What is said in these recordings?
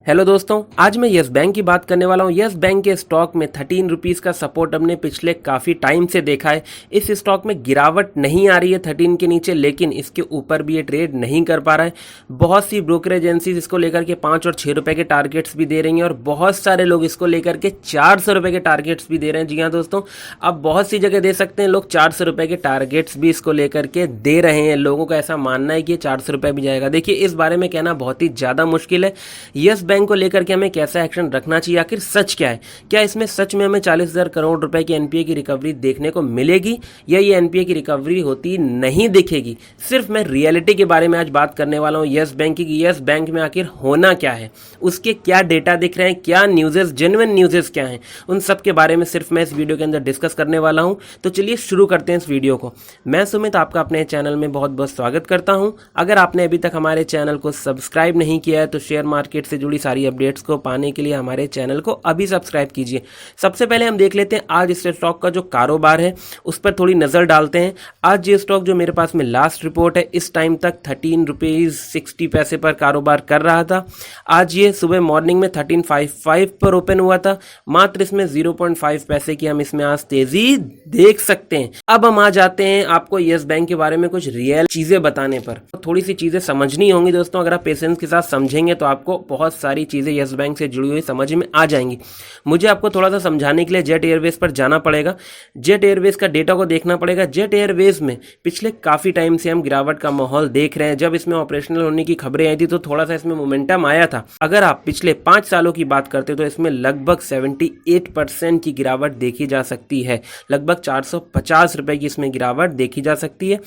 Hello दोस्तों, आज मैं यस बैंक की बात करने वाला हूँ। यस बैंक के स्टॉक में 13 रुपीज़ का सपोर्ट हमने पिछले काफ़ी टाइम से देखा है। इस स्टॉक में गिरावट नहीं आ रही है 13 के नीचे, लेकिन इसके ऊपर भी ये ट्रेड नहीं कर पा रहा है। बहुत सी ब्रोकर एजेंसीज इसको लेकर के 5 और 6 रुपए के टारगेट्स भी दे रही हैं और बहुत सारे लोग इसको लेकर के 400 रुपए के टारगेट्स भी दे रहे हैं। जी हाँ दोस्तों, अब बहुत सी जगह दे सकते हैं लोग 400 रुपए के टारगेट्स भी इसको लेकर के दे रहे हैं। लोगों का ऐसा मानना है कि ये 400 रुपए भी जाएगा। देखिए, इस बारे में कहना बहुत ही ज़्यादा मुश्किल है। यस बैंक को लेकर के हमें कैसा एक्शन रखना चाहिए, आखिर सच क्या है? क्या इसमें सच में हमें 40,000 करोड़ रुपए की एनपीए की रिकवरी देखने को मिलेगी या ये एनपीए की रिकवरी होती नहीं दिखेगी? सिर्फ मैं रियलिटी के बारे में आज बात करने वाला हूं यस बैंक की। यस बैंक में आखिर होना क्या है, उसके क्या डेटा दिख रहे हैं, क्या न्यूज़ेस, जेन्युइन न्यूज़ेस क्या हैं, उन सब के बारे में सिर्फ मैं इस वीडियो के अंदर डिस्कस करने वाला हूं। तो चलिए शुरू करते हैं इस वीडियो को। मैं सुमित आपका अपने चैनल में बहुत बहुत स्वागत करता हूं। अगर आपने अभी तक हमारे चैनल को सब्सक्राइब नहीं किया है तो शेयर मार्केट से जुड़ी सारी अपडेट्स को पाने के लिए हमारे चैनल को अभी सब्सक्राइब कीजिए। सबसे पहले हम देख लेते हैं आज इस स्टॉक का जो कारोबार है उस पर थोड़ी नजर डालते हैं। आज ये स्टॉक जो मेरे पास में लास्ट रिपोर्ट है, इस टाइम तक 13 रुपीज़ 60 पर कारोबार कर रहा था। आज ये सुबह मॉर्निंग में 13.55 पर ओपन हुआ था। मात्र इसमें 0.5 पैसे की हम इसमें आज तेजी देख सकते हैं। अब हम आ जाते हैं आपको यस बैंक के बारे में कुछ रियल चीजें बताने पर। थोड़ी सी चीजें समझनी होंगी दोस्तों। अगर आप पेशेंस के साथ समझेंगे तो आपको बहुत सारी चीजें यस बैंक से जुड़ी हुई समझ में आ जाएंगी। मुझे आपको थोड़ा सा समझाने के लिए जेट एयरवेज पर जाना पड़ेगा। जेट एयरवेज का डेटा को देखना पड़ेगा। जेट एयरवेज में पिछले काफी टाइम से हम गिरावट का माहौल देख रहे हैं। जब इसमें ऑपरेशनल होने की खबरें आई थी तो थोड़ा सा इसमें मोमेंटम आया था। अगर आप पिछले 5 सालों की बात करते तो इसमें लगभग 78% की गिरावट देखी जा सकती है। लगभग 450 रुपए की इसमें गिरावट देखी जा सकती है।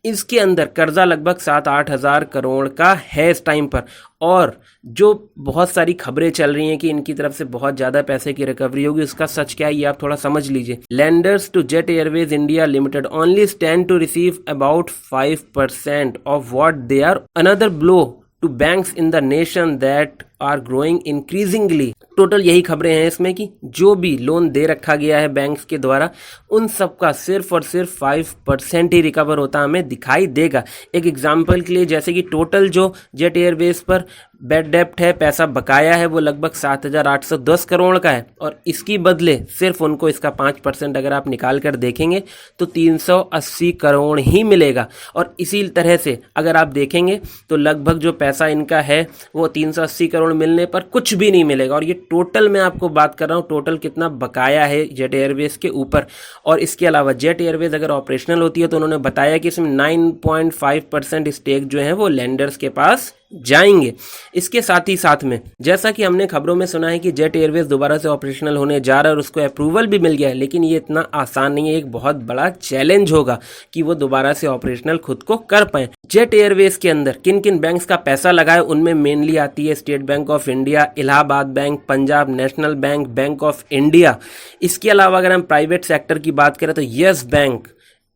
इसके अंदर कर्जा लगभग 7-8 हजार करोड़ का है इस टाइम पर। और जो बहुत सारी खबरें चल रही हैं कि इनकी तरफ से बहुत ज्यादा पैसे की रिकवरी होगी, उसका सच क्या है ये आप थोड़ा समझ लीजिए। Lenders to Jet Airways India limited only stand to receive about 5% of what they are another blow to banks in the nation that are growing increasingly. Total यही खबरें हैं इसमें कि जो भी लोन दे रखा गया है बैंक्स के द्वारा उन सब का सिर्फ और सिर्फ 5% ही रिकवर होता हमें दिखाई देगा। एक एग्जांपल के लिए, जैसे कि टोटल जो जेट एयरवेज पर बेड डेप्ट है, पैसा बकाया है, वो लगभग 7,810 करोड़ का है और इसकी बदले सिर्फ उनको इसका 5% अगर आप निकाल कर देखेंगे तो 380 करोड़ ही मिलेगा। और इसी तरह से अगर आप देखेंगे तो लगभग जो पैसा इनका है वो 380 करोड़ मिलने पर कुछ भी नहीं मिलेगा। और ये टोटल मैं आपको बात कर रहा हूँ, टोटल कितना बकाया है जेट एयरवेज के ऊपर। और इसके अलावा जेट एयरवेज अगर ऑपरेशनल होती है तो उन्होंने बताया कि इसमें 9.5% स्टेक जो है वो लेंडर्स के पास जाएंगे। इसके साथ ही साथ में जैसा कि हमने खबरों में सुना है कि जेट एयरवेज दोबारा से ऑपरेशनल होने जा रहा है और उसको अप्रूवल भी मिल गया है, लेकिन ये इतना आसान नहीं है। एक बहुत बड़ा चैलेंज होगा कि वो दोबारा से ऑपरेशनल खुद को कर पाए। जेट एयरवेज के अंदर किन किन बैंक्स का पैसा लगा है उनमें मेनली आती है state bank of India, Allahabad bank, Punjab national bank, bank of India. इसके अलावा अगर हम प्राइवेट सेक्टर की बात करें तो yes bank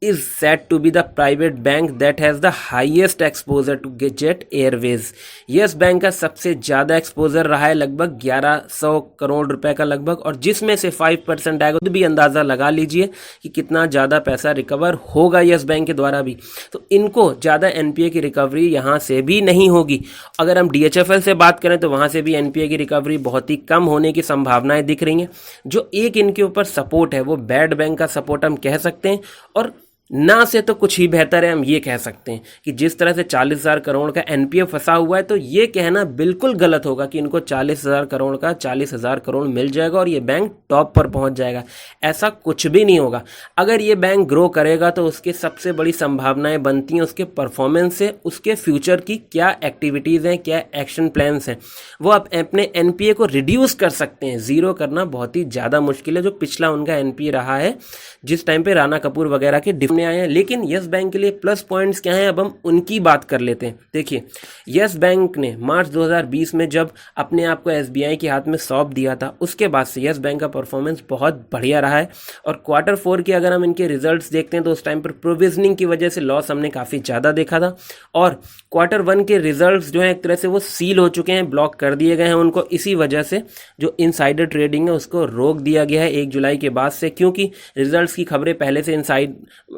is said to be the private bank that has the highest exposure to Jet Airways। Yes bank का सबसे ज्यादा एक्सपोजर रहा है, लगभग 1100 करोड़ रुपए का लगभग। और जिसमें से 5% आएगा तो भी अंदाजा लगा लीजिए कि कितना ज्यादा पैसा रिकवर होगा यस बैंक के द्वारा भी। तो इनको ज्यादा एनपीए की रिकवरी यहां से भी नहीं होगी। अगर हम डीएचएफएल से बात करें तो वहां से भी एनपीए की रिकवरी बहुत ही कम होने की संभावनाएं दिख रही हैं। जो एक इनके ऊपर सपोर्ट है वो बैड बैंक का सपोर्ट हम कह सकते हैं, और ना से तो कुछ ही बेहतर है हम ये कह सकते हैं कि जिस तरह से 40,000 करोड़ का एनपीए फंसा हुआ है तो ये कहना बिल्कुल गलत होगा कि इनको 40,000 करोड़ का 40,000 करोड़ मिल जाएगा और ये बैंक टॉप पर पहुंच जाएगा। ऐसा कुछ भी नहीं होगा। अगर ये बैंक ग्रो करेगा तो उसके सबसे बड़ी संभावनाएं बनती हैं उसके परफॉर्मेंस से, उसके फ्यूचर की क्या एक्टिविटीज हैं, क्या एक्शन प्लान्स हैं। वो आप अपने एनपीए को रिड्यूस कर सकते हैं। जीरो करना बहुत ही ज्यादा मुश्किल है, जो पिछला उनका एनपीए रहा है जिस टाइम पे राणा कपूर वगैरह के आए हैं। लेकिन यस बैंक के लिए प्लस पॉइंट्स क्या हैं, अब हम उनकी बात कर लेते हैं। देखिए, यस बैंक ने मार्च 2020 में जब अपने आप को एसबीआई के हाथ में सौंप दिया था, उसके बाद से यस बैंक का परफॉर्मेंस बहुत बढ़िया रहा है। और Q4 के अगर हम इनके रिजल्ट्स देखते हैं तो उस टाइम पर प्रोविजनिंग की वजह से लॉस हमने काफी ज्यादा देखा था। और Q1 के रिजल्ट्स जो है एक तरह से वो सील हो चुके हैं, ब्लॉक कर दिए गए हैं उनको। इसी वजह से जो इनसाइडर ट्रेडिंग है उसको रोक दिया गया है 1 जुलाई के बाद से, क्योंकि रिजल्ट्स की खबरें पहले से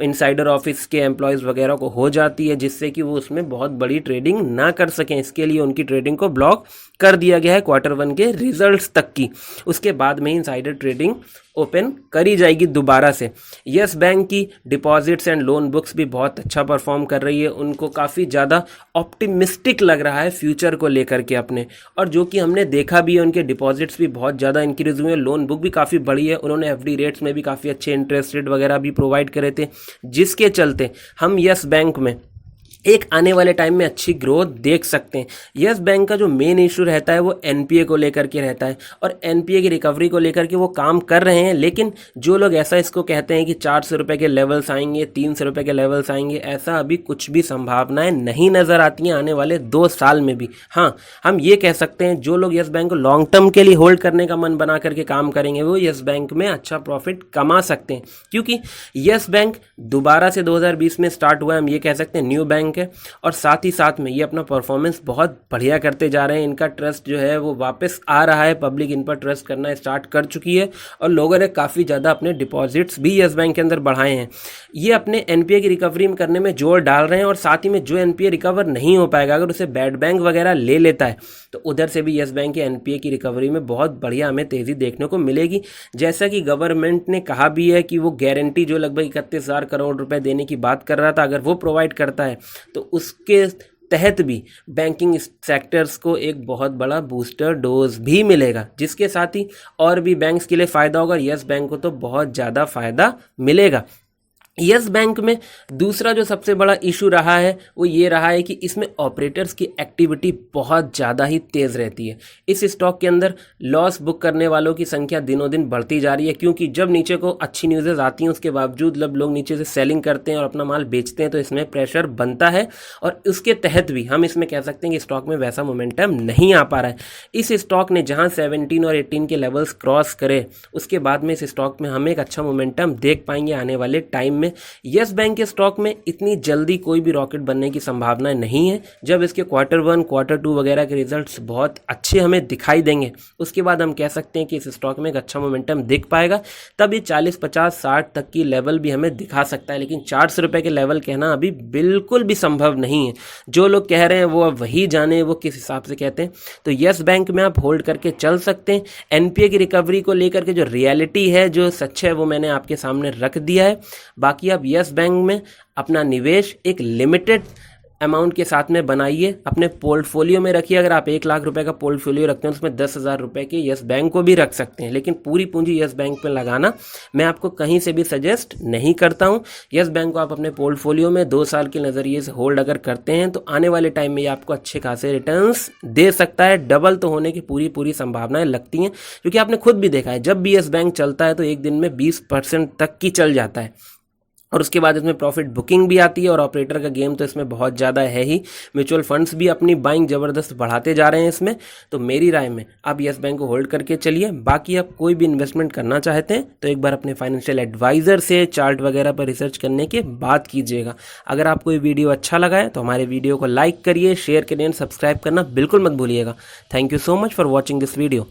इनसाइडर ऑफिस के एम्प्लॉयज़ वगैरह को हो जाती है, जिससे कि वो उसमें बहुत बड़ी ट्रेडिंग ना कर सकें। इसके लिए उनकी ट्रेडिंग को ब्लॉक कर दिया गया है Q1 के रिजल्ट्स तक की। उसके बाद में ही इनसाइडर ट्रेडिंग ओपन करी जाएगी दोबारा से। यस बैंक की डिपॉजिट्स एंड लोन बुक्स भी बहुत अच्छा परफॉर्म कर रही है। उनको काफ़ी ज़्यादा ऑप्टिमिस्टिक लग रहा है फ्यूचर को लेकर के अपने, और जो कि हमने देखा भी है, उनके डिपॉजिट्स भी बहुत ज़्यादा इंक्रीज हुए हैं, लोन बुक भी काफ़ी बड़ी है। उन्होंने एफडी रेट्स में भी काफ़ी अच्छे इंटरेस्ट रेट वगैरह भी प्रोवाइड करे थे, जिसके चलते हम यस बैंक में एक आने वाले टाइम में अच्छी ग्रोथ देख सकते हैं। यस बैंक का जो मेन इशू रहता है वो एनपीए को लेकर के रहता है, और एनपीए की रिकवरी को लेकर के वो काम कर रहे हैं। लेकिन जो लोग ऐसा इसको कहते हैं कि 400 रुपये के लेवल्स आएंगे, 300 रुपये के लेवल्स आएंगे, ऐसा अभी कुछ भी संभावनाएं नहीं नज़र आती हैं आने वाले 2 साल में भी। हाँ, हम ये कह सकते हैं जो लोग यस बैंक को लॉन्ग टर्म के लिए होल्ड करने का मन बना करके काम करेंगे वो यस बैंक में अच्छा प्रॉफिट कमा सकते हैं, क्योंकि यस बैंक दोबारा से 2020 में स्टार्ट हुआ है, हम ये कह सकते हैं न्यू बैंक है, और साथ ही साथ में ये अपना परफॉर्मेंस बहुत बढ़िया करते जा रहे हैं। इनका ट्रस्ट जो है वो वापस आ रहा है, पब्लिक इन पर ट्रस्ट करना स्टार्ट कर चुकी है, और लोगों ने काफ़ी ज़्यादा अपने डिपॉजिट्स भी यस बैंक के अंदर बढ़ाए हैं। ये अपने एनपीए की रिकवरी करने में जोर डाल रहे हैं, और साथ ही में जो एनपीए रिकवर नहीं हो पाएगा, अगर उसे बैड बैंक वगैरह ले लेता है, तो उधर से भी यस बैंक के एनपीए की रिकवरी में बहुत बढ़िया हमें तेज़ी देखने को मिलेगी। जैसा कि गवर्नमेंट ने कहा भी है कि वो गारंटी जो लगभग 31,000 करोड़ रुपए देने की बात कर रहा था, अगर वो प्रोवाइड करता है तो उसके तहत भी बैंकिंग सेक्टर्स को एक बहुत बड़ा बूस्टर डोज भी मिलेगा, जिसके साथ ही और भी बैंक्स के लिए फ़ायदा होगा। यस बैंक को तो बहुत ज़्यादा फ़ायदा मिलेगा। यस बैंक में दूसरा जो सबसे बड़ा इशू रहा है वो ये रहा है कि इसमें ऑपरेटर्स की एक्टिविटी बहुत ज़्यादा ही तेज़ रहती है। इस स्टॉक के अंदर लॉस बुक करने वालों की संख्या दिनों दिन बढ़ती जा रही है, क्योंकि जब नीचे को अच्छी न्यूज़ेज आती हैं उसके बावजूद जब लोग नीचे से सेलिंग करते हैं और अपना माल बेचते हैं तो इसमें प्रेशर बनता है, और उसके तहत भी हम इसमें कह सकते हैं कि स्टॉक में वैसा मोमेंटम नहीं आ पा रहा है। इस स्टॉक ने जहाँ 17 और 18 के लेवल्स क्रॉस करे, उसके बाद में इस स्टॉक में हम एक अच्छा मोमेंटम देख पाएंगे आने वाले टाइम में। यस बैंक के स्टॉक में इतनी जल्दी कोई भी रॉकेट बनने की संभावना नहीं है। जब इसके Q1, Q2 वगैरह के रिजल्ट्स बहुत अच्छे हमें दिखाई देंगे, उसके बाद हम कह सकते हैं कि इस स्टॉक में एक अच्छा मोमेंटम दिख पाएगा। तब ये 40, 50, 60 तक की लेवल भी हमें दिखा सकता है, लेकिन 400 रुपये के लेवल कहना अभी बिल्कुल भी संभव नहीं है। जो लोग कह रहे हैं वो अब वही जाने वो किस हिसाब से कहते हैं। तो यस बैंक में आप होल्ड करके चल सकते हैं। एनपीए की रिकवरी को लेकर के जो रियलिटी है, जो सच है, वो मैंने आपके सामने रख दिया है। बाकी आप यस बैंक में अपना निवेश एक लिमिटेड अमाउंट के साथ में बनाइए, अपने पोर्टफोलियो में रखिए। अगर आप 1 लाख रुपए का पोर्टफोलियो रखते हैं उसमें 10,000 रुपए के यस बैंक को भी रख सकते हैं, लेकिन पूरी पूंजी यस बैंक पे लगाना मैं आपको कहीं से भी सजेस्ट नहीं करता हूं। यस बैंक को आप अपने पोर्टफोलियो में 2 साल के नज़रिए से होल्ड अगर करते हैं तो आने वाले टाइम में ये आपको अच्छे खासे रिटर्न्स दे सकता है। डबल तो होने की पूरी संभावनाएं लगती हैं, क्योंकि आपने खुद भी देखा है जब भी यस बैंक चलता है तो एक दिन में 20% तक की चल जाता है, और उसके बाद इसमें प्रॉफिट बुकिंग भी आती है, और ऑपरेटर का गेम तो इसमें बहुत ज़्यादा है ही। म्यूचुअल फंड्स भी अपनी बाइंग ज़बरदस्त बढ़ाते जा रहे हैं इसमें। तो मेरी राय में आप यस बैंक को होल्ड करके चलिए। बाकी आप कोई भी इन्वेस्टमेंट करना चाहते हैं तो एक बार अपने फाइनेंशियल एडवाइज़र से चार्ट वगैरह पर रिसर्च करने के बाद कीजिएगा। अगर आपको ये वीडियो अच्छा लगा है तो हमारे वीडियो को लाइक करिए, शेयर करिए, सब्सक्राइब करना बिल्कुल मत भूलिएगा। Thank you so much for watching this video.